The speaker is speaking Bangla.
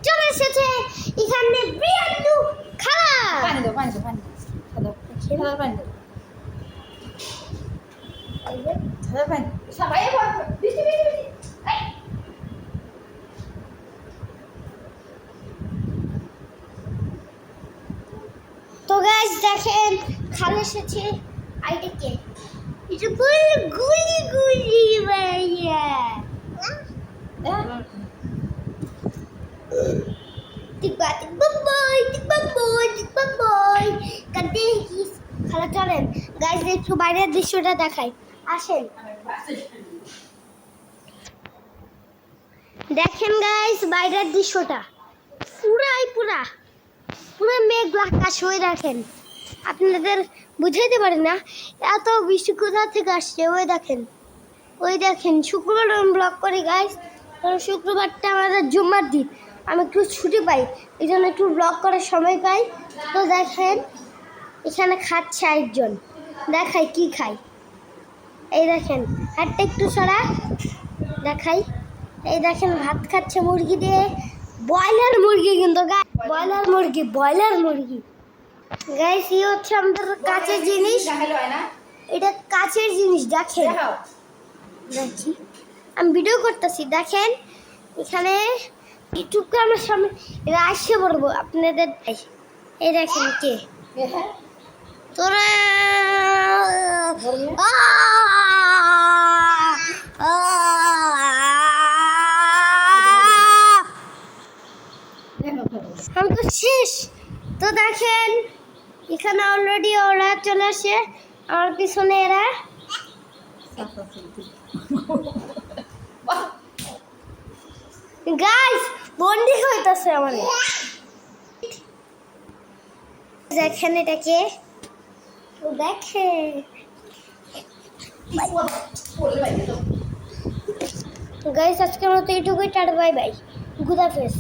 চলে এসেছে এখানে বিয়ান্নু খালা পানি দাও সবাই তো গাইস দেখেন খালা এসেছে আইটাকে এটা বল গুলি গুলি ভাইয়া টিপা বয় কাটে কি খালা চলেন গাইস একটু বাইরের দৃশ্যটা দেখাই আসেন দেখেন গাইস বাইরের দৃশ্যটা পুরো মেঘ আকাশ হয়ে দেখেন আপনাদের বুঝাইতে পারি না এত বৃষ্টি কোথা থেকে আসছে ওই দেখেন শুক্রবার আমি ব্লগ করি গাইস কারণ শুক্রবারটা আমাদের জুম্মার দিন আমি একটু ছুটি পাই এই জন্য একটু ব্লগ করার সময় পাই তো দেখেন এখানে খাচ্ছে একজন দেখাই কি খাই এই দেখেন হাতটা একটু সরা দেখাই এই দেখেন ভাত খাচ্ছে মুরগি দিয়ে ব্রয়লার মুরগি কিন্তু ব্রয়লার মুরগি গাইস এই হচ্ছে আমাদের কাছের জিনিস এটা কাছের জিনিস দেখেন দেখি আমি ভিডিও করতেছি দেখেন এখানে ইউটিউব আমার সামনে আসছে বলবো আপনাদের এই দেখেন কে তোরা আমি তো শেষ তো দেখেন এখানে অলরেডি ওরা চলে আসে আমার পিছনে এরা গাইস বন্দি হইতাছে আমার দেখেন এটাকে দেখে গাইস আজকের মতো এইটুকুই টাটা বাই বাই গুড হাফেজ।